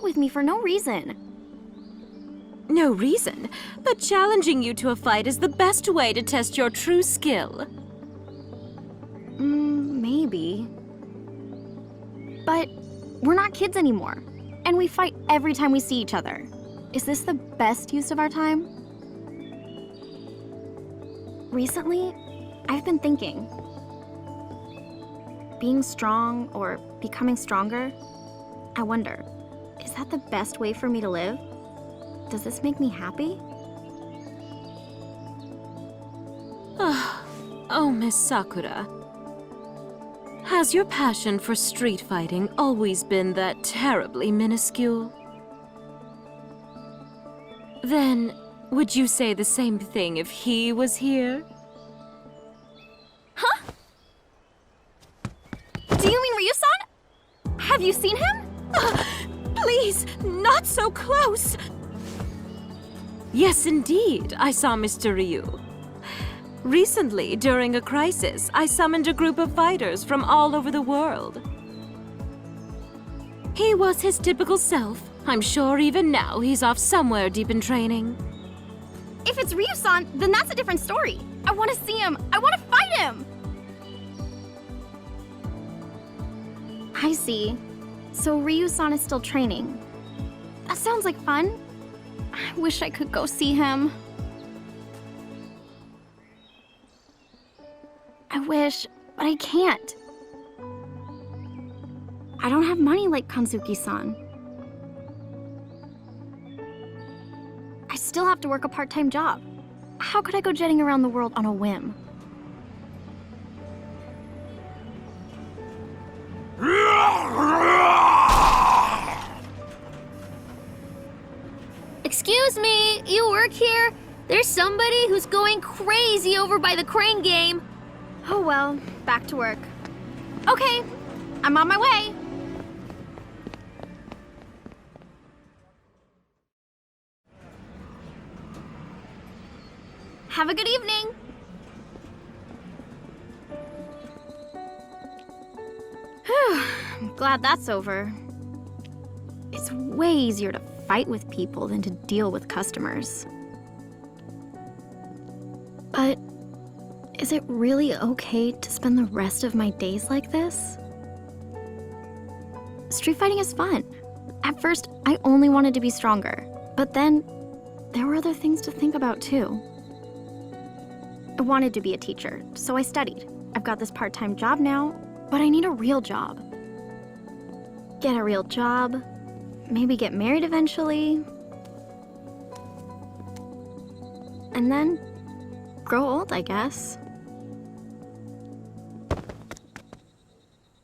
with me for no reason. No reason, but challenging you to a fight is the best way to test your true skill. Maybe. But we're not kids anymore, and we fight every time we see each other. Is this the best use of our time? Recently, I've been thinking. Being strong or becoming stronger, I wonder, is that the best way for me to live? Does this make me happy? Oh, Miss Sakura. Has your passion for street fighting always been that terribly minuscule? Then, would you say the same thing if he was here? Huh? Do you mean Ryu-san? Have you seen him? Please, not so close! Yes, indeed, I saw Mr. Ryu. Recently, during a crisis, I summoned a group of fighters from all over the world. He was his typical self. I'm sure even now he's off somewhere deep in training. If it's Ryu-san, then that's a different story. I want to see him. I want to fight him. I see. So Ryu-san is still training. That sounds like fun. I wish I could go see him. I wish, but I can't. I don't have money like Kanzuki-san. I still have to work a part-time job. How could I go jetting around the world on a whim? Excuse me, you work here? There's somebody who's going crazy over by the crane game. Oh well, back to work. Okay, I'm on my way. Have a good evening. Whew, I'm glad that's over. It's way easier to fight with people than to deal with customers. But is it really okay to spend the rest of my days like this? Street fighting is fun. At first, I only wanted to be stronger, but then there were other things to think about too. I wanted to be a teacher, so I studied. I've got this part-time job now, but I need a real job. Get a real job, maybe get married eventually, and then grow old, I guess.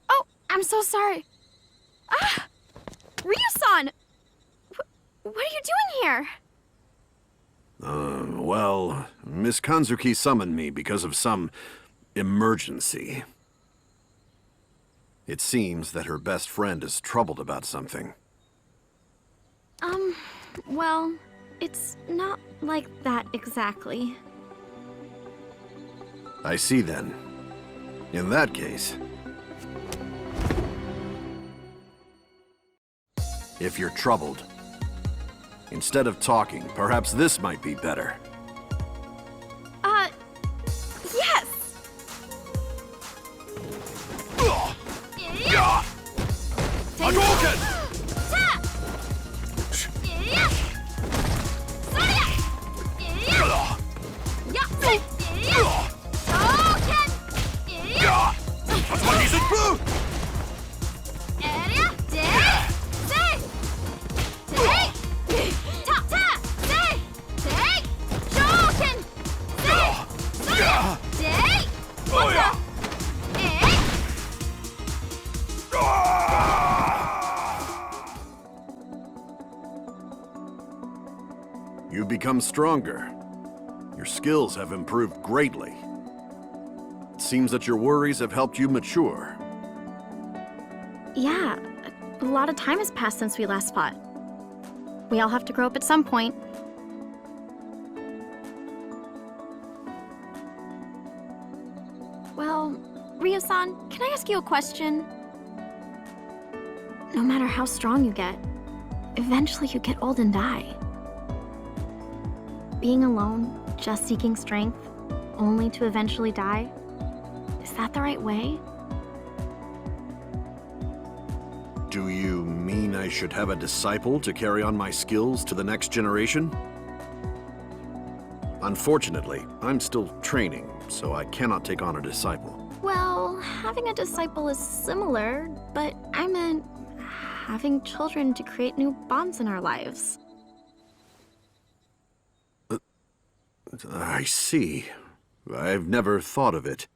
Oh, I'm so sorry. Ah! Ryu-san! What are you doing here? Well, Miss Kanzuki summoned me because of some emergency. It seems that her best friend is troubled about something. Well, it's not like that exactly. I see then. In that case, if you're troubled, instead of talking, perhaps this might be better. Yes! Hadouken! You've become stronger. Your skills have improved greatly. It seems that your worries have helped you mature. Yeah, a lot of time has passed since we last fought. We all have to grow up at some point. Well, Ryu-san, can I ask you a question? No matter how strong you get, eventually you get old and die. Being alone, just seeking strength, only to eventually die, is that the right way? Do you mean I should have a disciple to carry on my skills to the next generation? Unfortunately, I'm still training, so I cannot take on a disciple. Well, having a disciple is similar, but I meant having children to create new bonds in our lives. I see. I've never thought of it.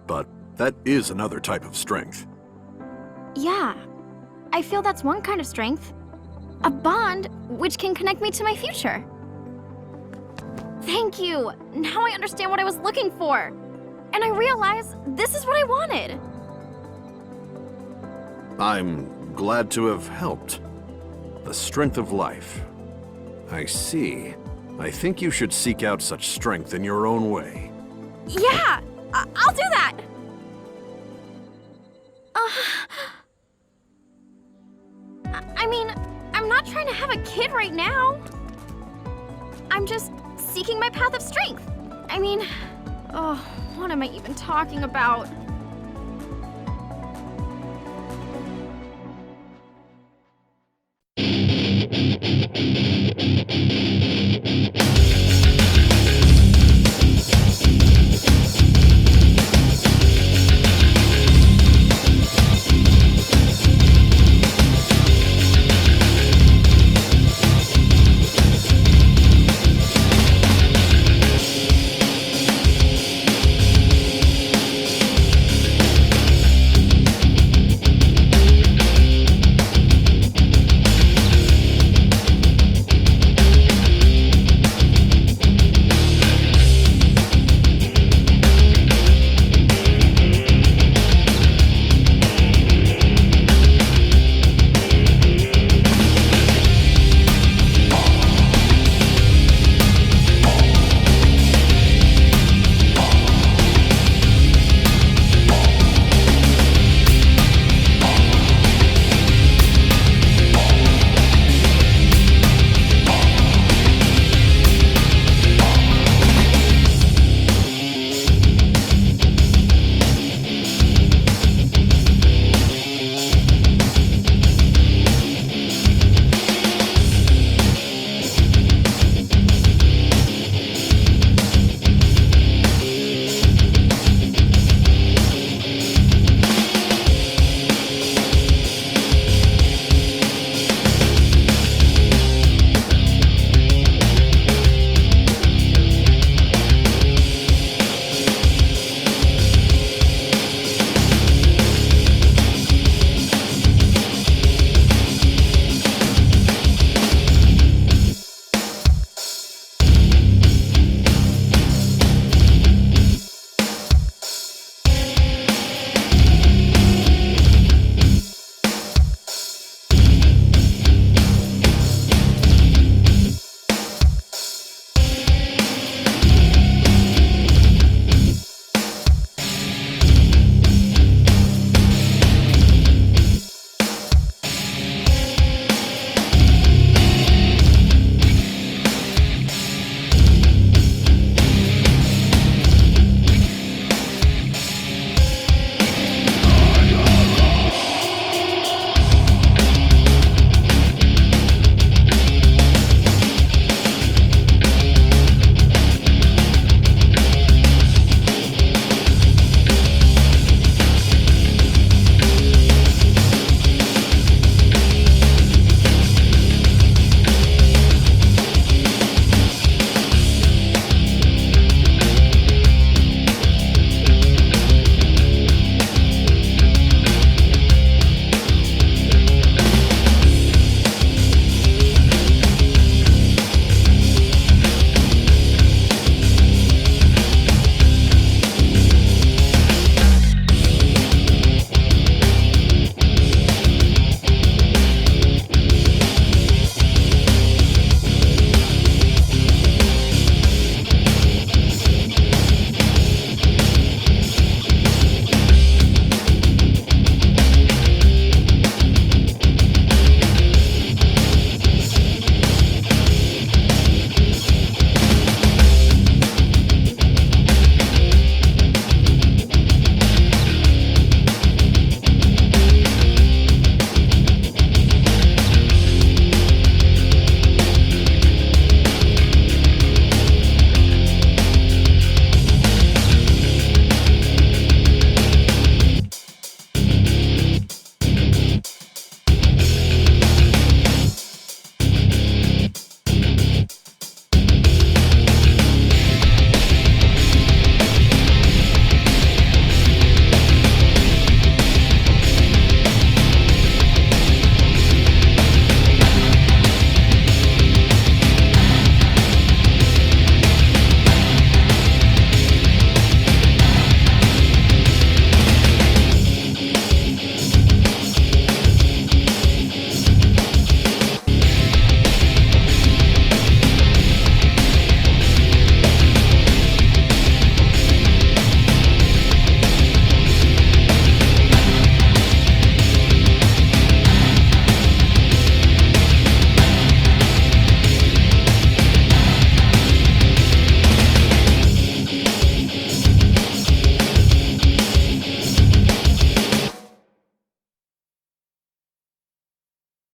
But that is another type of strength. Yeah, I feel that's one kind of strength. A bond which can connect me to my future. Thank you! Now I understand what I was looking for! And I realize this is what I wanted! I'm glad to have helped. The strength of life. I see. I think you should seek out such strength in your own way. Yeah! I'll do that! I mean, I'm not trying to have a kid right now. I'm just seeking my path of strength. I mean, oh, what am I even talking about?